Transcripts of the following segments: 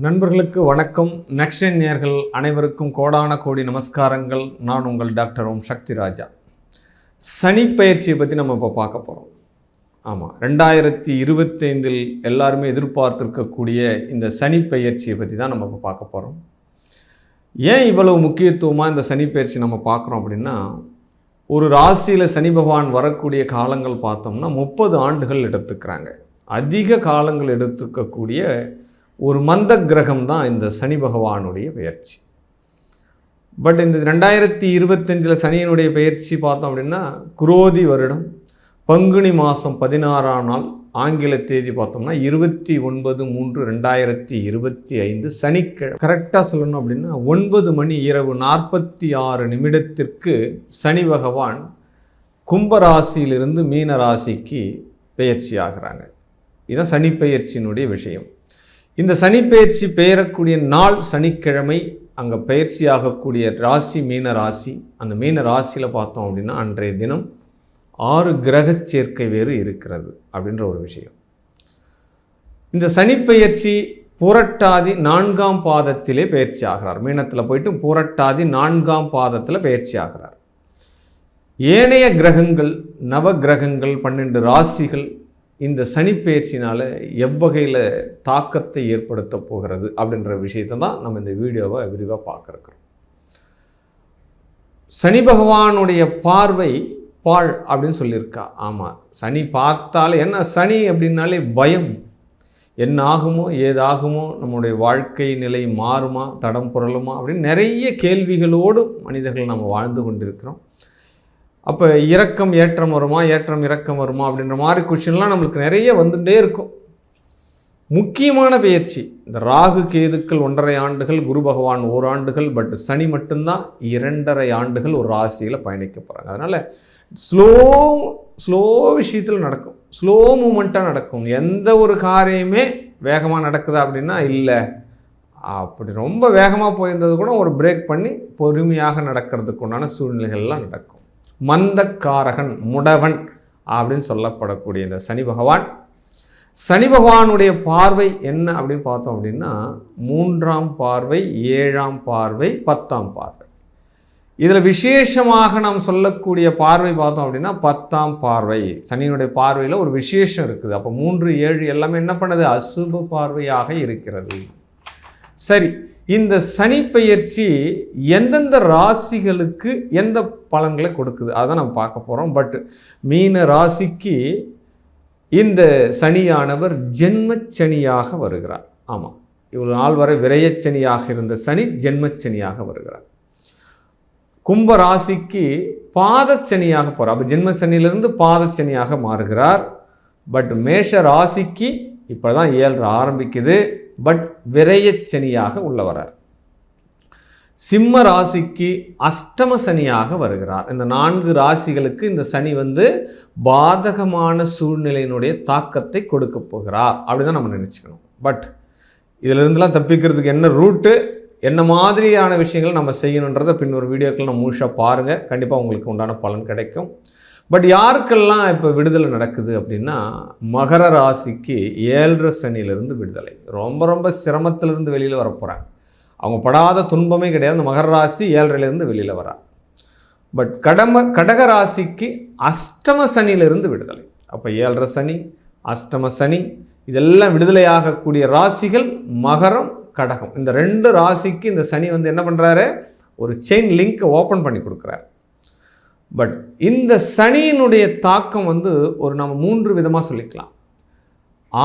நண்பர்களுக்கு வணக்கம். நெக்ஸ்ட் நேயர்கள் அனைவருக்கும் கோடான கோடி நமஸ்காரங்கள். நான் உங்கள் டாக்டர் ஓம் சக்தி ராஜா. சனி பயிற்சியை பற்றி நம்ம இப்போ பார்க்க போகிறோம். ஆமாம், 2025 எல்லாருமே எதிர்பார்த்துருக்கக்கூடிய இந்த சனி பயிற்சியை பற்றி தான் நம்ம இப்போ பார்க்க போகிறோம். ஏன் இவ்வளவு முக்கியத்துவமாக இந்த சனி பயிற்சி நம்ம பார்க்குறோம் அப்படின்னா, ஒரு ராசியில் சனி பகவான் வரக்கூடிய காலங்கள் பார்த்தோம்னா 30 ஆண்டுகள் எடுத்துக்கிறாங்க. அதிக காலங்கள் எடுத்துக்கக்கூடிய ஒரு மந்த கிரகம் தான் இந்த சனி பகவானுடைய பெயர்ச்சி. பட் இந்த 2025 சனியினுடைய பெயர்ச்சி பார்த்தோம் அப்படின்னா, குரோதி வருடம் பங்குனி மாதம் 16ஆம் நாள், ஆங்கில தேதி பார்த்தோம்னா 29/3/2025 சனிக்கிழமை. கரெக்டாக சொல்லணும் அப்படின்னா 9 மணி இரவு 46 நிமிடத்திற்கு சனி பகவான் கும்பராசியிலிருந்து மீன ராசிக்கு பெயர்ச்சி ஆகிறாங்க. இதுதான் சனி பெயர்ச்சியினுடைய விஷயம். இந்த சனி பெயர்ச்சி பெயரக்கூடிய நாள் சனிக்கிழமை. அங்கே பயிற்சி ஆகக்கூடிய ராசி மீன ராசி. அந்த மீன ராசியில் பார்த்தோம் அப்படின்னா அன்றைய தினம் 6 கிரக சேர்க்கை வேறு இருக்கிறது அப்படின்ற ஒரு விஷயம். இந்த சனி பெயர்ச்சி புரட்டாதி 4ஆம் பாதத்திலே பயிற்சி ஆகிறார். மீனத்தில் போயிட்டு புரட்டாதி 4ஆம் பாதத்தில் பயிற்சி ஆகிறார். ஏனைய கிரகங்கள், நவ கிரகங்கள், 12 ராசிகள் இந்த சனி பெயர்ச்சினால் எவ்வகையில் தாக்கத்தை ஏற்படுத்த போகிறது அப்படின்ற விஷயத்தை தான் நம்ம இந்த வீடியோவை விரிவாக பார்க்குறோம். சனி பகவானுடைய பார்வை பாழ் அப்படின்னு சொல்லியிருக்கா. ஆமாம், சனி பார்த்தாலே என்ன, சனி அப்படின்னாலே பயம். என்ன ஆகுமோ, ஏதாகுமோ, நம்முடைய வாழ்க்கை நிலை மாறுமா, தடம் புரளுமா அப்படின்னு நிறைய கேள்விகளோடு மனிதர்கள் நம்ம வாழ்ந்து கொண்டிருக்கிறோம். அப்போ இறக்கம் ஏற்றம் வருமா, ஏற்றம் இறக்கம் வருமா அப்படின்ற மாதிரி கொஷின்லாம் நம்மளுக்கு நிறைய வந்துகிட்டே இருக்கும். முக்கியமான பெயர்ச்சி இந்த ராகு கேதுக்கள் 1.5 ஆண்டுகள், குரு பகவான் 1 ஆண்டுகள், பட் சனி மட்டும்தான் 2.5 ஆண்டுகள் ஒரு ராசியில் பயணிக்க போகிறாங்க. அதனால் ஸ்லோ விஷயத்தில் நடக்கும், ஸ்லோ மூமெண்ட்டாக நடக்கும். எந்த ஒரு காரியமே வேகமாக நடக்குதா அப்படின்னா இல்லை. அப்படி ரொம்ப வேகமாக போயிருந்தது கூட ஒரு பிரேக் பண்ணி பொறுமையாக நடக்கிறதுக்கு உண்டான சூழ்நிலைகள்லாம் நடக்கும். மந்தக்காரகன், முடவன் அப்படின்னு சொல்லப்படக்கூடிய இந்த சனி பகவானுடைய பார்வை என்ன அப்படின்னு பார்த்தோம் அப்படின்னா, 3ஆம் பார்வை, 7ஆம் பார்வை, 10ஆம் பார்வை. இதில் விசேஷமாக நாம் சொல்லக்கூடிய பார்வை பார்த்தோம் அப்படின்னா 10ஆம் பார்வை. சனியினுடைய பார்வையில் ஒரு விசேஷம் இருக்குது. அப்போ 3, 7 எல்லாமே என்ன பண்ணுது, அசுப பார்வையாக இருக்கிறது. சரி, இந்த சனி பெயர்ச்சி எந்தெந்த ராசிகளுக்கு எந்த பலன்களை கொடுக்குது அதான் நம்ம பார்க்க போகிறோம். பட் மீன ராசிக்கு இந்த சனியானவர் ஜென்மச்சனியாக வருகிறார். ஆமாம், இவ்வளவு நாள் வரை விரயச்சனியாக இருந்த சனி ஜென்மச்சனியாக வருகிறார். கும்ப ராசிக்கு பாதச்சனியாக போகிறார். அப்போ ஜென்மச்சனியிலிருந்து பாதச்சனியாக மாறுகிறார். பட் மேஷ ராசிக்கு இப்போ தான் 7 ஆரம்பிக்குது. பட் விரயச்சனியாக உள்ள வரார். சிம்ம ராசிக்கு அஷ்டம சனியாக வருகிறார். இந்த 4 ராசிகளுக்கு இந்த சனி பாதகமான சூழ்நிலையினுடைய தாக்கத்தை கொடுக்க போகிறார் அப்படிதான் நம்ம நினச்சிக்கணும். பட் இதிலிருந்துலாம் தப்பிக்கிறதுக்கு என்ன ரூட்டு, என்ன மாதிரியான விஷயங்கள் நம்ம செய்யணுன்றதை பின்னொரு வீடியோக்கள் நம்ம முழுசாக பாருங்கள். கண்டிப்பாக உங்களுக்கு உண்டான பலன் கிடைக்கும். பட் யாருக்கெல்லாம் இப்போ விடுதலை நடக்குது அப்படின்னா, மகர ராசிக்கு 7.5 சனியிலிருந்து விடுதலை. ரொம்ப சிரமத்திலிருந்து வெளியில் வர போகிறாங்க. அவங்க படாத துன்பமே கிடையாது. அந்த மகர ராசி 7.5லேருந்து வெளியில் வராங்க. பட் கடக ராசிக்கு அஷ்டம சனியிலிருந்து விடுதலை. அப்போ 7.5 சனி, அஷ்டம சனி, இதெல்லாம் விடுதலையாகக்கூடிய ராசிகள் மகரம், கடகம். இந்த 2 ராசிக்கு இந்த சனி என்ன பண்ணுறாரு, ஒரு செயின் லிங்க்கை ஓப்பன் பண்ணி கொடுக்குறாரு. பட் இந்த சனியினுடைய தாக்கம் ஒரு நம்ம 3 விதமாக சொல்லிக்கலாம்.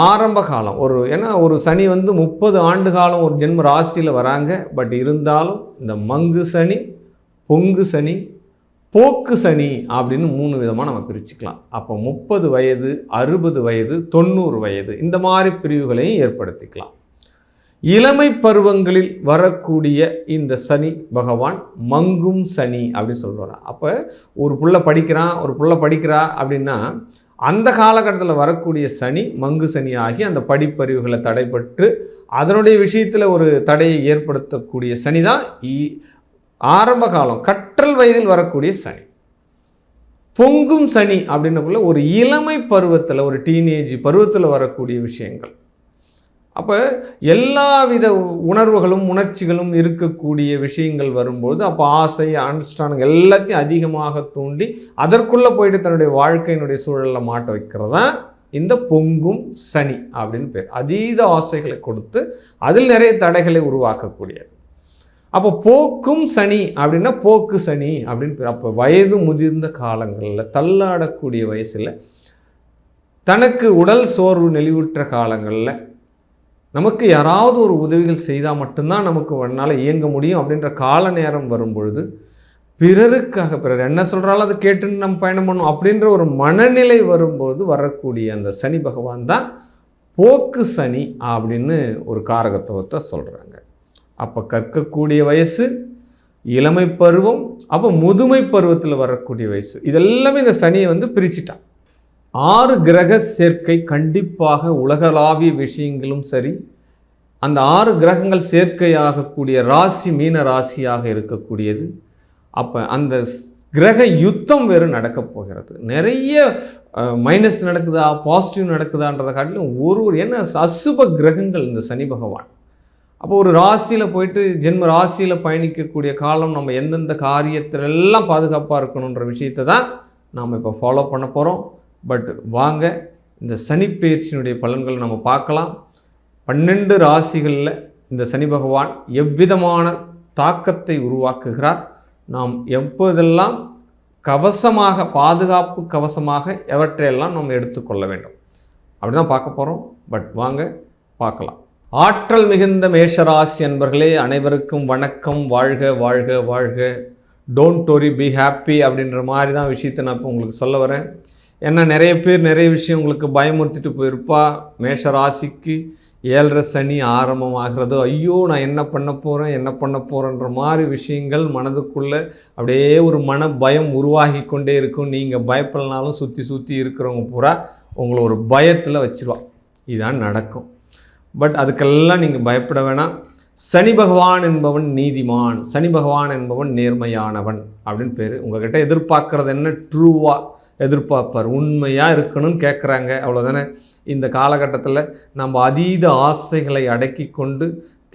ஆரம்ப காலம் ஏன்னா ஒரு சனி 30 ஆண்டு காலம் ஒரு ஜென்ம ராசியில் வராங்க. பட் இருந்தாலும் இந்த மங்கு சனி, பொங்கு சனி, போக்கு சனி அப்படின்னு 3 விதமாக நம்ம பிரிச்சுக்கலாம். அப்போ 30 வயது, 60 வயது, 90 வயது இந்த மாதிரி பிரிவுகளையும் ஏற்படுத்திக்கலாம். இளமை பருவங்களில் வரக்கூடிய இந்த சனி பகவான் மங்கும் சனி அப்படின்னு சொல்கிறார். அப்போ ஒரு புள்ள படிக்கிறா அப்படின்னா அந்த காலகட்டத்தில் வரக்கூடிய சனி மங்கு சனி ஆகி அந்த படிப்பறிவுகளை தடைபட்டு அதனுடைய விஷயத்தில் ஒரு தடையை ஏற்படுத்தக்கூடிய சனி தான் ஆரம்ப காலம் கற்றல் வயதில் வரக்கூடிய சனி. பொங்கும் சனி அப்படின்னக்குள்ள ஒரு இளமை பருவத்தில், ஒரு டீனேஜ் பருவத்தில் வரக்கூடிய விஷயங்கள். அப்போ எல்லா வித உணர்வுகளும் உணர்ச்சிகளும் இருக்கக்கூடிய விஷயங்கள் வரும்போது அப்போ ஆசை அனுஷ்டானம் எல்லாத்தையும் அதிகமாக தூண்டி அதற்குள்ளே போயிட்டு தன்னுடைய வாழ்க்கையினுடைய சூழலில் மாட்ட வைக்கிறது தான் இந்த பொங்கும் சனி அப்படின்னு பேர். அதீத ஆசைகளை கொடுத்து அதில் நிறைய தடைகளை உருவாக்கக்கூடியது. அப்போ போக்கும் சனி அப்படின்னா போக்கு சனி அப்படின்னு பேர். அப்போ வயது முதிர்ந்த காலங்களில் தள்ளாடக்கூடிய வயசில் தனக்கு உடல் சோர்வு நெளிவுற்ற காலங்களில் நமக்கு யாராவது ஒரு உதவிகள் செய்தால் மட்டும்தான் நமக்கு ஒன்றால் இயங்க முடியும் அப்படின்ற கால நேரம் வரும்பொழுது பிறருக்காக பிறர் என்ன சொல்கிறாலும் அதை கேட்டுன்னு நம்ம பயணம் பண்ணணும் அப்படின்ற ஒரு மனநிலை வரும்போது வரக்கூடிய அந்த சனி பகவான் தான் போக்கு சனி அப்படின்னு ஒரு காரகத்துவத்தை சொல்கிறாங்க. அப்போ கற்கக்கூடிய வயசு, இளமை பருவம், அப்போ முதுமை பருவத்தில் வரக்கூடிய வயசு, இதெல்லாமே இந்த சனியை பிரிச்சுட்டான். 6 கிரக சேர்க்கை கண்டிப்பாக உலகளாவிய விஷயங்களும் சரி, அந்த 6 கிரகங்கள் சேர்க்கையாகக்கூடிய ராசி மீன ராசியாக இருக்கக்கூடியது. அப்போ அந்த கிரக யுத்தம் வேறு நடக்கப் போகிறது. நிறைய மைனஸ் நடக்குதா பாசிட்டிவ் நடக்குதான்றதை காட்டிலும் ஒரு என்ன அசுப கிரகங்கள் இந்த சனி பகவான். அப்போ ஒரு ராசியில் போயிட்டு ஜென்ம ராசியில் பயணிக்கக்கூடிய காலம் நம்ம எந்தெந்த காரியத்திலெல்லாம் பாதுகாப்பாக இருக்கணுன்ற விஷயத்தை தான் நாம் இப்போ ஃபாலோ பண்ண போகிறோம். பட் வாங்க இந்த சனி பயிற்சியினுடைய பலன்களை நம்ம பார்க்கலாம். 12 ராசிகளில் இந்த சனி பகவான் எவ்விதமான தாக்கத்தை உருவாக்குகிறார், நாம் எப்போதெல்லாம் கவசமாக பாதுகாப்பு கவசமாக எவற்றையெல்லாம் நாம் எடுத்துக்கொள்ள வேண்டும் அப்படி தான் பார்க்க போகிறோம். பட் வாங்க பார்க்கலாம். ஆற்றல் மிகுந்த மேஷராசி அன்பர்களே அனைவருக்கும் வணக்கம். வாழ்க வாழ்க வாழ்க. டோன்ட் வரி, பி ஹாப்பி அப்படின்ற மாதிரி தான் விஷயத்தை நான் இப்போ உங்களுக்கு சொல்ல வரேன். ஏன்னா நிறைய பேர் நிறைய விஷயம் உங்களுக்கு பயமுறுத்திட்டு போயிருப்பா. மேஷராசிக்கு 7.5 சனி ஆரம்பமாகிறது. ஐயோ நான் என்ன பண்ண போகிறேன்ற மாதிரி விஷயங்கள் மனதுக்குள்ளே அப்படியே ஒரு மன பயம் உருவாகி கொண்டே இருக்கும். நீங்கள் பயப்படனாலும் சுற்றி இருக்கிறவங்க பூரா உங்களை ஒரு பயத்தில் வச்சிருவா. இதுதான் நடக்கும். பட் அதுக்கெல்லாம் நீங்கள் பயப்பட வேணாம். சனி பகவான் என்பவன் நீதிமான், சனி பகவான் என்பவன் நேர்மையானவன் அப்படின்னு பேர். உங்கள்கிட்ட எதிர்பார்க்குறது என்ன? ட்ரூவாக எதிர்பார்ப்பார், உண்மையாக இருக்கணும்னு கேட்குறாங்க, அவ்வளோதானே. இந்த காலகட்டத்தில் நம்ம அதீத ஆசைகளை அடக்கி கொண்டு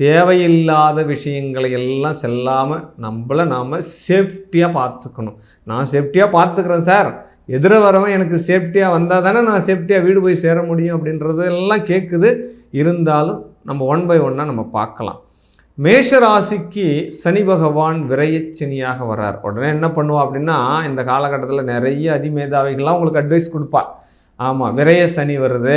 தேவையில்லாத விஷயங்களை எல்லாம் செல்லாமல் நம்மளை நாம் சேஃப்டியாக பார்த்துக்கணும். நான் சேஃப்டியாக பார்த்துக்கிறேன் சார், எதிர வரவன் எனக்கு சேஃப்டியாக வந்தால் தானே நான் சேஃப்டியாக வீடு போய் சேர முடியும் அப்படின்றது எல்லாம் கேட்குது. இருந்தாலும் நம்ம 1 by 1 நம்ம பார்க்கலாம். மேஷராசிக்கு சனி பகவான் விரயச்சனியாக வர்றார். உடனே என்ன பண்ணுவா அப்படின்னா, இந்த காலகட்டத்தில் நிறைய அதிமேதாவிகள்லாம் உங்களுக்கு அட்வைஸ் கொடுப்பா. ஆமாம், விரய சனி வருது,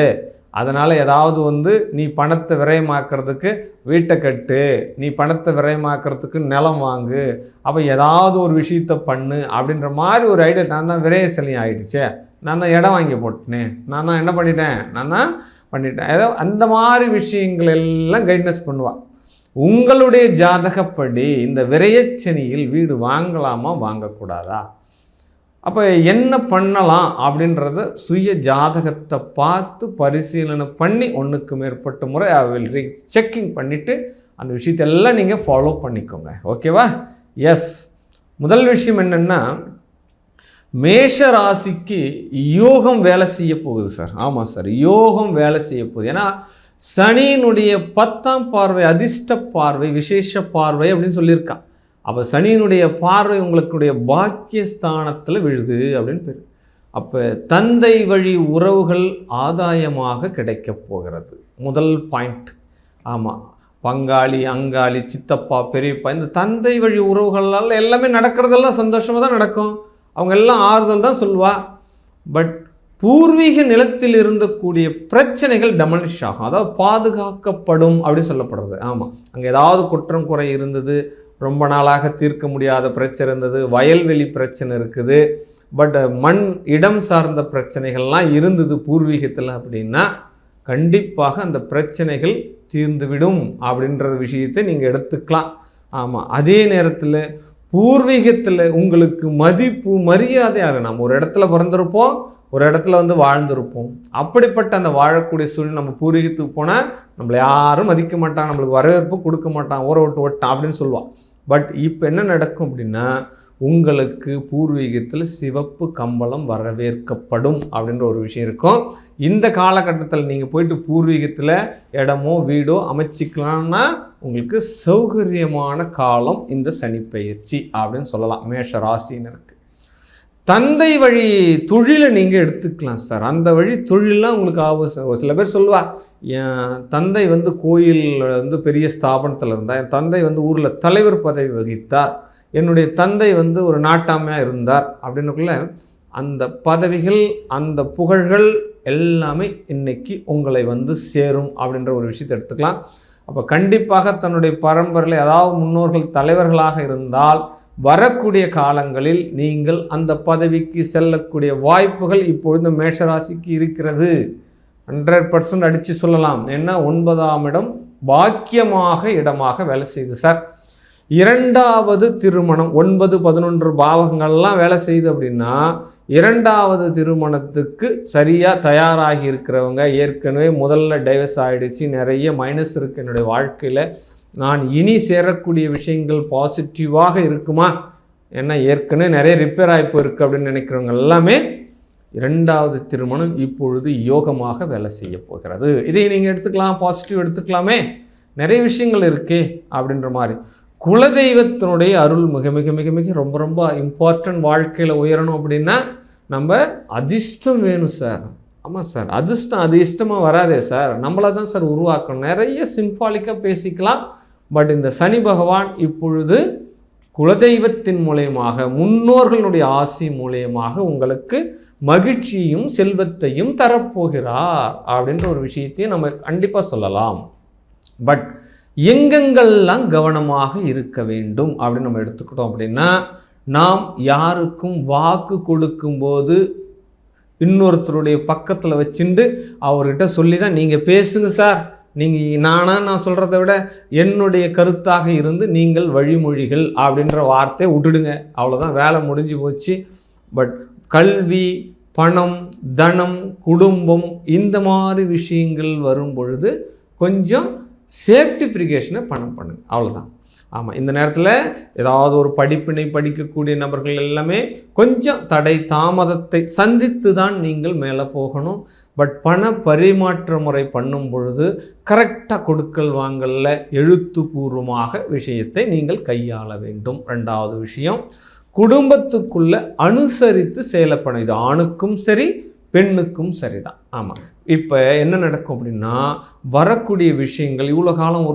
அதனால் ஏதாவது நீ பணத்தை விரயமாக்குறதுக்கு வீட்டை கட்டு, நீ பணத்தை விரயமாக்குறதுக்கு நிலம் வாங்கு, அப்போ ஏதாவது ஒரு விஷயத்தை பண்ணு அப்படின்ற மாதிரி ஒரு ஐடியா. நான் தான் விரய சனி ஆகிடுச்சே, நான் தான் இடம் வாங்கி போட்டேன், நான் தான் என்ன பண்ணிட்டேன், நான் தான் பண்ணிட்டேன், ஏதோ அந்த மாதிரி விஷயங்கள் எல்லாம் கைட்னஸ் பண்ணுவாள். உங்களுடைய ஜாதகப்படி இந்த விரயச்சனியில் வீடு வாங்கலாமா வாங்கக்கூடாதா, அப்போ என்ன பண்ணலாம் அப்படின்றத சுய ஜாதகத்தை பார்த்து பரிசீலனை பண்ணி 1க்கு மேற்பட்ட முறை செக்கிங் பண்ணிவிட்டு அந்த விஷயத்தெல்லாம் நீங்கள் ஃபாலோ பண்ணிக்கோங்க. ஓகேவா? எஸ். முதல் விஷயம் என்னென்னா, மேஷ ராசிக்கு யோகம் வேலை செய்ய போகுது சார். ஆமாம் சார், யோகம் வேலை செய்ய போகுது. ஏன்னா சனியினுடைய 10ஆம் பார்வை அதிர்ஷ்ட பார்வை, விசேஷ பார்வை அப்படின்னு சொல்லியிருக்கான். அப்போ சனியினுடைய பார்வை உங்களுடைய பாக்கியஸ்தானத்தில் விழுது அப்படின்னு பேர். அப்போ தந்தை வழி உறவுகள் ஆதாயமாக கிடைக்கப் போகிறது. முதல் பாயிண்ட். ஆமாம், பங்காளி, அங்காளி, சித்தப்பா, பெரியப்பா, இந்த தந்தை வழி உறவுகளால் எல்லாமே நடக்கிறதெல்லாம் சந்தோஷமாக தான் நடக்கும். அவங்க எல்லாம் ஆறுதல் தான் சொல்லுவா. பட் பூர்வீக நிலத்தில் இருந்தக்கூடிய பிரச்சனைகள் டெமாலிஷ் ஆகும், அதாவது பாதுகாக்கப்படும் அப்படின்னு சொல்லப்படுறது. ஆமாம், அங்கே ஏதாவது குற்றம் குறை இருந்தது, ரொம்ப நாளாக தீர்க்க முடியாத பிரச்சனை இருந்தது, வயல்வெளி பிரச்சனை இருக்குது, பட் மண் இடம் சார்ந்த பிரச்சனைகள்லாம் இருந்தது பூர்வீகத்தில் அப்படின்னா கண்டிப்பாக அந்த பிரச்சனைகள் தீர்ந்துவிடும் அப்படின்ற விஷயத்தை நீங்கள் எடுத்துக்கலாம். ஆமாம், அதே நேரத்தில் பூர்வீகத்தில் உங்களுக்கு மதிப்பு மரியாதையாக, நம்ம ஒரு இடத்துல பிறந்திருப்போம், ஒரு இடத்துல வாழ்ந்திருப்போம், அப்படிப்பட்ட அந்த வாழக்கூடிய சூழ்நிலை நம்ம பூர்வீகத்துக்கு போனால் நம்மளை யாரும் மதிக்க மாட்டாங்க, நம்மளுக்கு வரவேற்பு கொடுக்க மாட்டான், ஊற விட்டு ஓட்டான் அப்படின்னு சொல்லுவான். பட் இப்போ என்ன நடக்கும் அப்படின்னா, உங்களுக்கு பூர்வீகத்தில் சிவப்பு கம்பளம் வரவேற்கப்படும் அப்படின்ற ஒரு விஷயம் இருக்கும். இந்த காலகட்டத்தில் நீங்கள் போயிட்டு பூர்வீகத்தில் இடமோ வீடோ அமைச்சிக்கலாம்னா உங்களுக்கு சௌகரியமான காலம் இந்த சனிப்பெயர்ச்சி அப்படின்னு சொல்லலாம் மேஷ ராசினருக்கு. தந்தை வழி தொழிலை நீங்கள் எடுத்துக்கலாம் சார். அந்த வழி தொழிலெலாம் உங்களுக்கு ஆகும். சில பேர் சொல்லுவா, என் தந்தை கோயிலில் பெரிய ஸ்தாபனத்தில் இருந்தார், என் தந்தை ஊரில் தலைவர் பதவி வகித்தார், என்னுடைய தந்தை ஒரு நாட்டாமையாக இருந்தார் அப்படின்னுக்குள்ள அந்த பதவிகள் அந்த புகழ்கள் எல்லாமே இன்னைக்கு உங்களை சேரும் அப்படின்ற ஒரு விஷயத்தை எடுத்துக்கலாம். அப்போ கண்டிப்பாக தன்னுடைய பரம்பரையில் ஏதாவது முன்னோர்கள் தலைவர்களாக இருந்தால் வரக்கூடிய காலங்களில் நீங்கள் அந்த பதவிக்கு செல்லக்கூடிய வாய்ப்புகள் இப்பொழுது மேஷராசிக்கு இருக்கிறது. 100% அடித்து சொல்லலாம். ஏன்னா 9ஆம் இடம் பாக்கியமாக இடமாக வேலை செய்யுது சார். 2வது திருமணம் 9, 11 பாவகங்கள்லாம் வேலை செய்யுது அப்படின்னா 2வது திருமணத்துக்கு சரியாக தயாராகி இருக்கிறவங்க, ஏற்கனவே முதல்ல டைவர்ஸ் ஆகிடுச்சு, நிறைய மைனஸ் இருக்குது என்னுடைய வாழ்க்கையில், நான் இனி சேரக்கூடிய விஷயங்கள் பாசிட்டிவாக இருக்குமா, ஏன்னா ஏற்கனவே நிறைய ரிப்பேர் ஆகி போயிருக்கு அப்படின்னு நினைக்கிறவங்க எல்லாமே 2வது திருமணம் இப்பொழுது யோகமாக வேலை செய்ய போகிறது. இதை நீங்கள் எடுத்துக்கலாம், பாசிட்டிவ் எடுத்துக்கலாமே, நிறைய விஷயங்கள் இருக்கே அப்படின்ற மாதிரி. குலதெய்வத்தினுடைய அருள் மிக மிக மிக மிக ரொம்ப ரொம்ப இம்பார்ட்டன்ட். வாழ்க்கையில் உயரணும் அப்படின்னா நம்ம அதிர்ஷ்டம் வேணும் சார். ஆமாம் சார், அதிர்ஷ்டம் அது இஷ்டமாக வராதே சார், நம்மளை தான் சார் உருவாக்கணும். நிறைய சிம்பாலிக்காக பேசிக்கலாம். பட் இந்த சனி பகவான் இப்பொழுது குலதெய்வத்தின் மூலயமாக, முன்னோர்களுடைய ஆசி மூலயமாக உங்களுக்கு மகிழ்ச்சியும் செல்வத்தையும் தரப்போகிறார் அப்படின்ற ஒரு விஷயத்தையும் நம்ம கண்டிப்பாக சொல்லலாம். பட் எங்கெங்கெல்லாம் கவனமாக இருக்க வேண்டும் அப்படின்னு நம்ம எடுத்துக்கிட்டோம் அப்படின்னா, நாம் யாருக்கும் வாக்கு கொடுக்கும்போது இன்னொருத்தருடைய பக்கத்தில் வச்சுட்டு அவர்கிட்ட சொல்லி தான் நீங்கள் பேசுங்க சார், நீங்கள் நான் சொல்கிறத விட என்னுடைய கருத்தாக இருந்து நீங்கள் வழிமொழிகள் அப்படின்ற வார்த்தையை விட்டுடுங்க, அவ்வளோதான், வேலை முடிஞ்சு போச்சு. பட் கல்வி, பணம், தனம், குடும்பம் இந்த மாதிரி விஷயங்கள் வரும் பொழுது கொஞ்சம் சேஃப்டிஃபிகேஷனை பண்ணுங்க, அவ்வளோதான். ஆமாம், இந்த நேரத்தில் ஏதாவது ஒரு படிப்பினை படிக்கக்கூடிய நபர்கள் எல்லாமே கொஞ்சம் தடை தாமதத்தை சந்தித்து தான் நீங்கள் மேலே போகணும். பட் பண பரிமாற்ற முறை பண்ணும் பொழுது கரெக்டாக கொடுக்கல் வாங்கலில் எழுத்துப்பூர்வமாக விஷயத்தை நீங்கள் கையாள வேண்டும். 2வது விஷயம், குடும்பத்துக்குள்ள அனுசரித்து செயல்படணும். இது ஆணுக்கும் சரி பெண்ணுக்கும் சரிதான். ஆமாம், இப்போ என்ன நடக்கும் அப்படின்னா, வரக்கூடிய விஷயங்கள் இவ்வளோ காலம்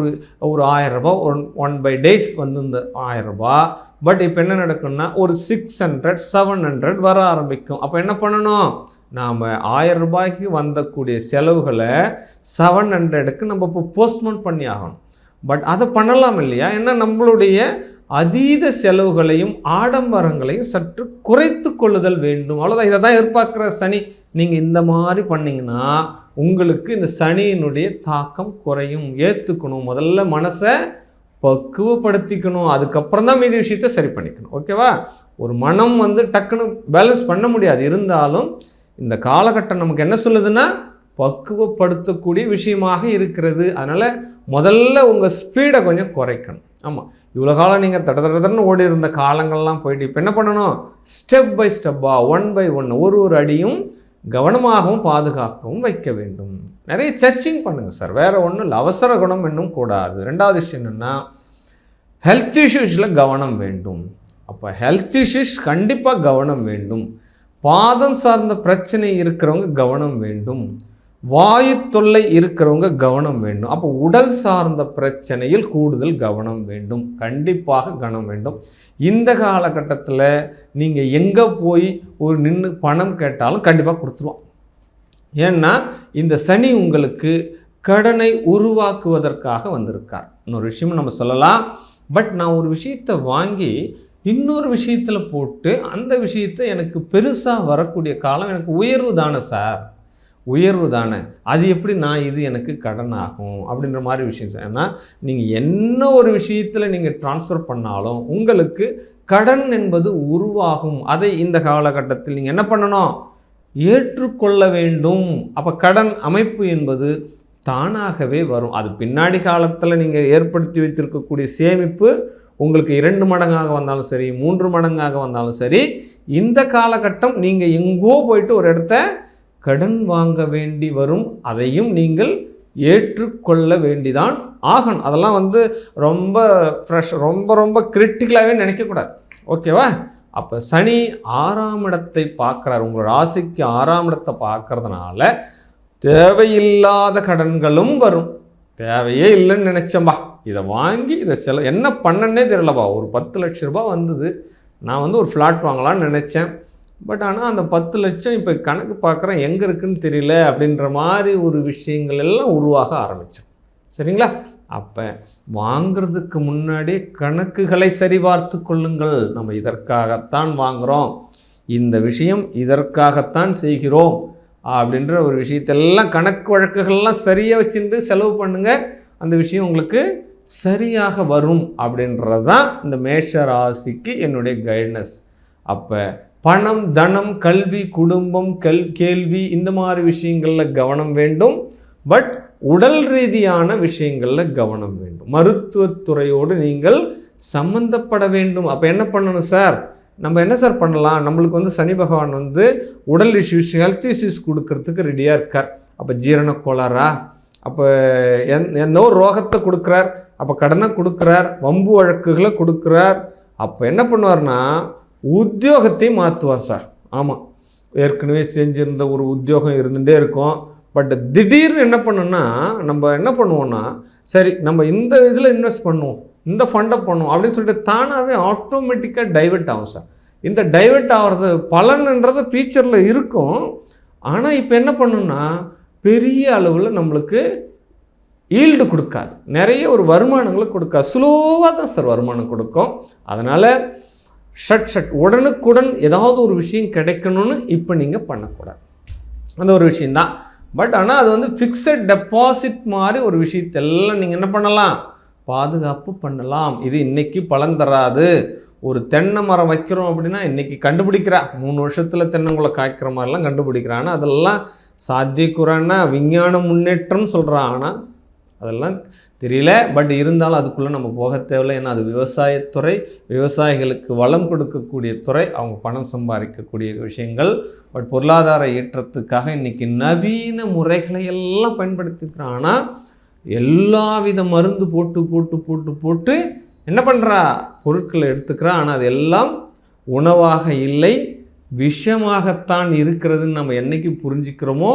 ஒரு 1000 ரூபாய் 1 days இந்த 1000 ரூபாய். பட் இப்போ என்ன நடக்கும்னா ஒரு 600 700 வர ஆரம்பிக்கும். அப்போ என்ன பண்ணணும், நாம் 1000 ரூபாய்க்கு வந்தக்கூடிய செலவுகளை 700க்கு நம்ம இப்போ போஸ்ட்போன் பண்ணி ஆகணும். பட் அதை பண்ணலாம் இல்லையா? ஏன்னா நம்மளுடைய அதீத செலவுகளையும் ஆடம்பரங்களையும் சற்று குறைத்து கொள்ளுதல் வேண்டும், அவ்வளோதான். இதை தான் எதிர்பார்க்குற சனி. நீங்கள் இந்த மாதிரி பண்ணிங்கன்னா உங்களுக்கு இந்த சனியினுடைய தாக்கம் குறையும். ஏற்றுக்கணும், முதல்ல மனசை பக்குவப்படுத்திக்கணும், அதுக்கப்புறம் தான் மீதி விஷயத்தை சரி பண்ணிக்கணும். ஓகேவா? ஒரு மனம் டக்குன்னு பேலன்ஸ் பண்ண முடியாது. இருந்தாலும் இந்த காலகட்டம் நமக்கு என்ன சொல்லுதுன்னா பக்குவப்படுத்தக்கூடிய விஷயமாக இருக்கிறது. அதனால் முதல்ல உங்கள் ஸ்பீடை கொஞ்சம் குறைக்கணும். ஆமாம், இவ்வளோ காலம் நீங்கள் தடன்னு ஓடி இருந்த காலங்கள்லாம் போயிட்டு இப்போ என்ன பண்ணணும், ஸ்டெப் பை ஸ்டெப்பாக 1 by 1 ஒரு அடியும் கவனமாகவும் பாதுகாக்கவும் வைக்க வேண்டும். நிறைய சர்ச்சிங் பண்ணுங்கள் சார், வேறு ஒன்றும் இல்லை. அவசர குணம் இன்னும் கூடாது. 2வது விஷயம் என்னென்னா ஹெல்த் இஷ்யூஸில் கவனம் வேண்டும். அப்போ ஹெல்த் இஷ்யூஸ் கண்டிப்பாக கவனம் வேண்டும். பாதம் சார்ந்த பிரச்சனை இருக்கிறவங்க கவனம் வேண்டும். வாயு தொல்லை இருக்கிறவங்க கவனம் வேண்டும். அப்போ உடல் சார்ந்த பிரச்சனையில் கூடுதல் கவனம் வேண்டும், கண்டிப்பாக கவனம் வேண்டும். இந்த காலகட்டத்தில் நீங்கள் எங்கே போய் ஒரு நின்று பணம் கேட்டாலும் கண்டிப்பாக கொடுத்துருவோம். ஏன்னா இந்த சனி உங்களுக்கு கடனை உருவாக்குவதற்காக வந்திருக்கார். இன்னொரு விஷயமும் நம்ம சொல்லலாம். பட் நான் ஒரு விஷயத்தை வாங்கி இன்னொரு விஷயத்தில் போட்டு அந்த விஷயத்தை எனக்கு பெருசாக வரக்கூடிய காலம் எனக்கு உயர்வு தானே சார், உயர்வு தானே, அது எப்படி நான் இது எனக்கு கடன் ஆகும் அப்படின்ற மாதிரி விஷயம். ஏன்னா நீங்கள் என்ன ஒரு விஷயத்தில் நீங்கள் ட்ரான்ஸ்ஃபர் பண்ணாலும் உங்களுக்கு கடன் என்பது உருவாகும். அதை இந்த காலகட்டத்தில் நீங்கள் என்ன பண்ணணும், ஏற்றுக்கொள்ள வேண்டும். அப்போ கடன் அமைப்பு என்பது தானாகவே வரும். அது பின்னாடி காலத்தில் நீங்கள் ஏற்படுத்தி வைத்திருக்கக்கூடிய சேமிப்பு உங்களுக்கு 2 மடங்காக வந்தாலும் சரி, 3 மடங்காக வந்தாலும் சரி, இந்த காலகட்டம் நீங்கள் எங்கோ போயிட்டு ஒரு இடத்த கடன் வாங்க வேண்டி வரும். அதையும் நீங்கள் ஏற்றுக்கொள்ள வேண்டிதான் ஆகணும். அதெல்லாம் ரொம்ப ரொம்ப கிரிட்டிக்கலாகவே நினைக்கக்கூடாது. ஓகேவா? அப்போ சனி 6ஆம் இடத்தை பார்க்குறார். உங்களோட ராசிக்கு 6ஆம் இடத்தை பார்க்கறதுனால தேவையில்லாத கடன்களும் வரும். தேவையே இல்லைன்னு நினச்சேன்பா, இதை வாங்கி இதை என்ன பண்ணனே தெரியலப்பா. ஒரு 10 லட்ச ரூபா வந்தது, நான் ஒரு ஃப்ளாட் வாங்கலான்னு நினச்சேன். பட் ஆனால் அந்த 10 லட்சம் இப்போ கணக்கு பார்க்குறேன் எங்கே இருக்குதுன்னு தெரியல அப்படின்ற மாதிரி ஒரு விஷயங்கள் எல்லாம் உருவாக ஆரம்பித்தோம். சரிங்களா? அப்போ வாங்கிறதுக்கு முன்னாடி கணக்குகளை சரிபார்த்து கொள்ளுங்கள். நம்ம இதற்காகத்தான் வாங்குகிறோம், இந்த விஷயம் இதற்காகத்தான் செய்கிறோம் அப்படின்ற ஒரு விஷயத்தெல்லாம் கணக்கு வழக்குகள்லாம் சரியாக வச்சுட்டு செலவு பண்ணுங்கள். அந்த விஷயம் உங்களுக்கு சரியாக வரும் அப்படின்றது தான் இந்த மேஷ ராசிக்கு என்னுடைய கைட்னஸ். அப்போ பணம், தனம், கல்வி, குடும்பம், கேள்வி இந்த மாதிரி விஷயங்களில் கவனம் வேண்டும். பட் உடல் ரீதியான விஷயங்களில் கவனம் வேண்டும். மருத்துவத்துறையோடு நீங்கள் சம்பந்தப்பட வேண்டும். அப்போ என்ன பண்ணணும் சார்? நம்ம என்ன சார் பண்ணலாம்? நம்மளுக்கு சனி பகவான் உடல் இஷ்யூஸ், ஹெல்த் இஷ்யூஸ் கொடுக்கறதுக்கு ரெடியாக இருக்கார். அப்போ ஜீரண கோளாறா, அப்போ எந்த ஒரு ரோகத்தை கொடுக்குறார், அப்போ கடனை கொடுக்குறார், வம்பு வழக்குகளை கொடுக்குறார். அப்போ என்ன பண்ணுவார்னா உத்தியோகத்தையும் மாற்றுவார் சார். ஆமாம், ஏற்கனவே செஞ்சிருந்த ஒரு உத்தியோகம் இருந்துகிட்டே இருக்கும். பட் திடீர்னு என்ன பண்ணோன்னா நம்ம என்ன பண்ணுவோன்னா, சரி நம்ம இந்த இதில் இன்வெஸ்ட் பண்ணுவோம், இந்த ஃபண்டை பண்ணுவோம் அப்படின்னு சொல்லிட்டு தானாகவே ஆட்டோமேட்டிக்காக டைவெர்ட் ஆகும் சார். இந்த டைவெர்ட் ஆகிறது பலன்ன்றது ஃபியூச்சரில் இருக்கும். ஆனால் இப்போ என்ன பண்ணணும்னா பெரிய அளவில் நம்மளுக்கு ஈல்டு கொடுக்காது, நிறைய ஒரு வருமானங்களை கொடுக்காது, ஸ்லோவாக தான் சார் வருமானம் கொடுக்கும். அதனால் உடனுக்குடன் ஏதாவது ஒரு விஷயம் கிடைக்கணும்னு இப்போ நீங்கள் பண்ணக்கூடாது. அந்த ஒரு விஷயந்தான். பட் ஆனால் அது ஃபிக்ஸட் டெபாசிட் மாதிரி ஒரு விஷயத்தெல்லாம் நீங்கள் என்ன பண்ணலாம், பாதுகாப்பு பண்ணலாம். இது இன்றைக்கி பலன் தராது. ஒரு தென்னை மரம் வைக்கிறோம் அப்படின்னா இன்றைக்கி கண்டுபிடிக்கிறா, 3 வருஷத்தில் தென்னங்குள்ள காய்க்கிற மாதிரிலாம் கண்டுபிடிக்கிறான். அதெல்லாம் சாத்தியக்குறான்னா விஞ்ஞான முன்னேற்றம் சொல்கிறான். ஆனால் அதெல்லாம் தெரியல. பட் இருந்தாலும் அதுக்குள்ளே நம்ம போக தேவையில்லை. ஏன்னா அது விவசாயத்துறை, விவசாயிகளுக்கு வளம் கொடுக்கக்கூடிய துறை, அவங்க பணம் சம்பாதிக்கக்கூடிய விஷயங்கள். பட் பொருளாதார ஏற்றத்துக்காக இன்றைக்கி நவீன முறைகளை எல்லாம் பயன்படுத்திக்கிறான். ஆனால் எல்லா வித மருந்து போட்டு போட்டு போட்டு போட்டு என்ன பண்ணுறா, பொருட்களை எடுத்துக்கிறா. ஆனால் அது எல்லாம் உணவாக இல்லை, விஷமாகத்தான் இருக்கிறதுன்னு நம்ம என்னைக்கு புரிஞ்சுக்கிறோமோ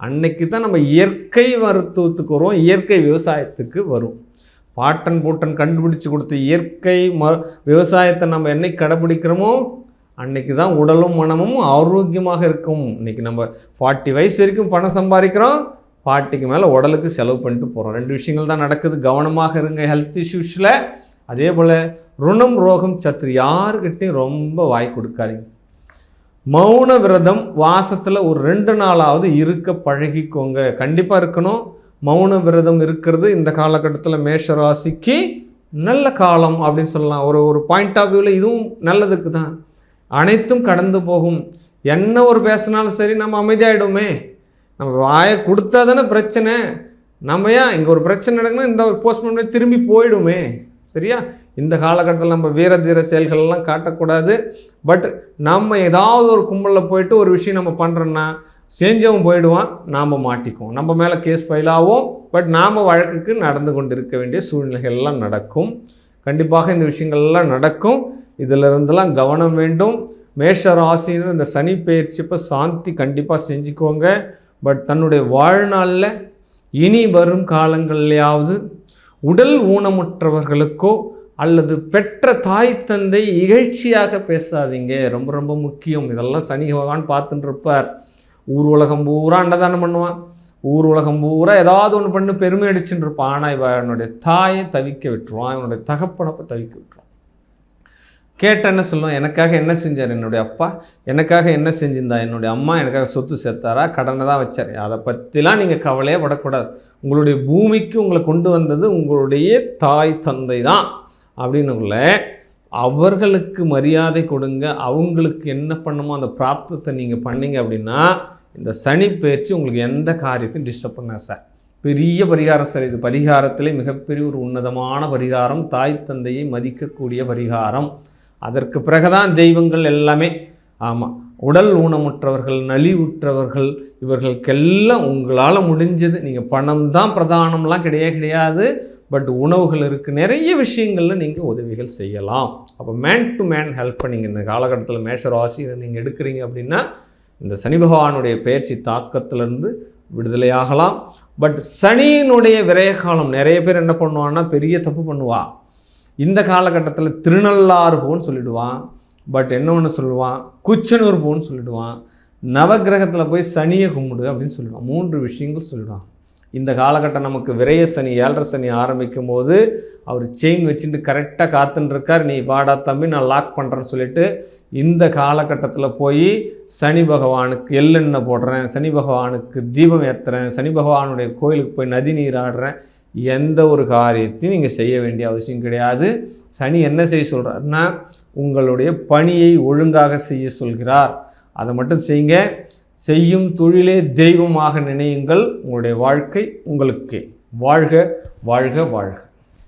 அன்னைக்கு தான் நம்ம இயற்கை மருத்துவத்துக்கு வரும், இயற்கை விவசாயத்துக்கு வரும். பாட்டன் பூட்டன் கண்டுபிடிச்சு கொடுத்த இயற்கை விவசாயத்தை நம்ம என்னைக்கு கடைபிடிக்கிறோமோ அன்னைக்கு தான் உடலும் மனமும் ஆரோக்கியமாக இருக்கும். இன்றைக்கி நம்ம 40 வயசு வரைக்கும் பணம் சம்பாதிக்கிறோம், 40க்கு மேலே உடலுக்கு செலவு பண்ணிட்டு போகிறோம். 2 விஷயங்கள் தான் நடக்குது. கவனமாக இருங்க ஹெல்த் இஷ்யூஸில். அதே போல் ருணம், ரோகம், சத்ரு யாருக்கிட்டையும் ரொம்ப வாய் கொடுக்காதீங்க. மௌன விரதம் வாசத்தில் ஒரு 2 நாளாவது இருக்க பழகிக்கோங்க. கண்டிப்பாக இருக்கணும். மௌன விரதம் இருக்கிறது இந்த காலகட்டத்தில் மேஷ ராசிக்கு நல்ல காலம் அப்படின்னு சொல்லலாம். ஒரு பாயிண்ட் ஆஃப் வியூவில் இதுவும் நல்லதுக்கு தான். அனைத்தும் கடந்து போகும். என்ன ஒரு பேசினாலும் சரி நம்ம அமைதியாகிடுமே. நம்ம வாயை கொடுத்தா தானே பிரச்சனை. நம்ம ஏன் இங்கே ஒரு பிரச்சனை நடக்குன்னா இந்த ஒரு போஸ்ட் பண்ணி திரும்பி போயிடுமே. சரியா? இந்த காலகட்டத்தில் நம்ம வீர தீர செயல்களெல்லாம் காட்டக்கூடாது. பட் நம்ம ஏதாவது ஒரு கும்பலில் போயிட்டு ஒரு விஷயம் நம்ம பண்ணுறோன்னா செஞ்சவன் போயிடுவான், நாம் மாட்டிக்குவோம், நம்ம மேலே கேஸ் ஃபைல் ஆகும். பட் நாம் வழக்குக்கு நடந்து கொண்டு இருக்க வேண்டிய சூழ்நிலைகள்லாம் நடக்கும். கண்டிப்பாக இந்த விஷயங்கள்லாம் நடக்கும். இதிலிருந்தெல்லாம் கவனம் வேண்டும். மேஷ ராசினர் இந்த சனி பெயர்ச்சிப்போ சாந்தி கண்டிப்பாக செஞ்சுக்கோங்க. பட் தன்னுடைய வாழ்நாளில் இனி வரும் காலங்கள்லையாவது உடல் ஊனமுற்றவர்களுக்கோ அல்லது பெற்ற தாய் தந்தை இகழ்ச்சியாக பேசாதீங்க. ரொம்ப ரொம்ப முக்கியம். இதெல்லாம் சனி பகவான் பார்த்துட்டு இருப்பார். ஊர் உலகம் பூரா அன்னதானம் பண்ணுவான், ஊர் உலகம் பூரா ஏதாவது ஒன்று பண்ணி பெருமை அடிச்சுட்டு இருப்பான். ஆனால் இவனுடைய தாயை தவிக்க விட்டுருவான், இவனுடைய தகப்பனப்பை தவிக்க விட்டுருவான். கேட்ட என்ன சொல்லுவான், எனக்காக என்ன செஞ்சார் என்னுடைய அப்பா, எனக்காக என்ன செஞ்சிருந்தா என்னுடைய அம்மா, எனக்காக சொத்து சேர்த்தாரா, கடனை தான் வச்சார், அதை பற்றிலாம் நீங்கள் கவலையே படக்கூடாது. உங்களுடைய பூமிக்கு உங்களை கொண்டு வந்தது உங்களுடைய தாய் தந்தை தான் அப்படின்னுக்குள்ள அவர்களுக்கு மரியாதை கொடுங்க. அவங்களுக்கு என்ன பண்ணுமோ அந்த பிராப்தத்தை நீங்கள் பண்ணீங்க அப்படின்னா இந்த சனி பயிற்சி உங்களுக்கு எந்த காரியத்தையும் டிஸ்டர்ப் பண்ண சார். பெரிய பரிகாரம் சார். இது பரிகாரத்திலே மிகப்பெரிய ஒரு உன்னதமான பரிகாரம், தாய் தந்தையை மதிக்கக்கூடிய பரிகாரம். அதற்கு பிறகுதான் தெய்வங்கள் எல்லாமே. ஆமாம், உடல் ஊனமுற்றவர்கள், நலிவுற்றவர்கள், இவர்களுக்கெல்லாம் உங்களால் முடிஞ்சது. நீங்கள் பணம் தான் பிரதானம்லாம் கிடையாது. பட் உணவுகள் இருக்குது, நிறைய விஷயங்களில் நீங்கள் உதவிகள் செய்யலாம். அப்போ மேன் டு மேன் ஹெல்ப்பை நீங்கள் இந்த காலகட்டத்தில் மேஷ ராசியை நீங்கள் எடுக்கிறீங்க அப்படின்னா இந்த சனி பகவானுடைய பெயர்ச்சி தாக்கத்திலிருந்து விடுதலையாகலாம். பட் சனியினுடைய விரய காலம், நிறைய பேர் என்ன பண்ணுவான்னா பெரிய தப்பு பண்ணுவா. இந்த காலகட்டத்தில் திருநள்ளாறு போன்னு சொல்லிவிடுவான். பட் என்ன ஒன்று சொல்லுவான், குச்சனூர் போன்னு சொல்லிவிடுவான். நவகிரகத்தில் போய் சனியை கும்பிடு அப்படின்னு சொல்லிடுவான். 3 விஷயங்கள் சொல்லிடுவான். இந்த காலகட்டம் நமக்கு விரைய சனி, 7.5 சனி ஆரம்பிக்கும் போது அவர் செயின் வச்சுட்டு கரெக்டாக காத்துட்டுருக்கார். நீ வாடா தம்பி நான் லாக் பண்ணுறேன்னு சொல்லிட்டு இந்த காலகட்டத்தில் போய் சனி பகவானுக்கு எள்ளெண்ணெய் போடுறேன், சனி பகவானுக்கு தீபம் ஏற்றுறேன், சனி பகவானுடைய கோயிலுக்கு போய் நதி நீர் ஆடுறேன், எந்த ஒரு காரியத்தையும் நீங்கள் செய்ய வேண்டிய அவசியம் கிடையாது. சனி என்ன செய்ய சொல்கிறாருன்னா உங்களுடைய பணியை ஒழுங்காக செய்ய சொல்கிறார். அதை மட்டும் செய்யுங்க. செய்யும் தொழிலே தெய்வமாக நினையுங்கள். உங்களுடைய வாழ்க்கை உங்களுக்கே. வாழ்க வாழ்க வாழ்க.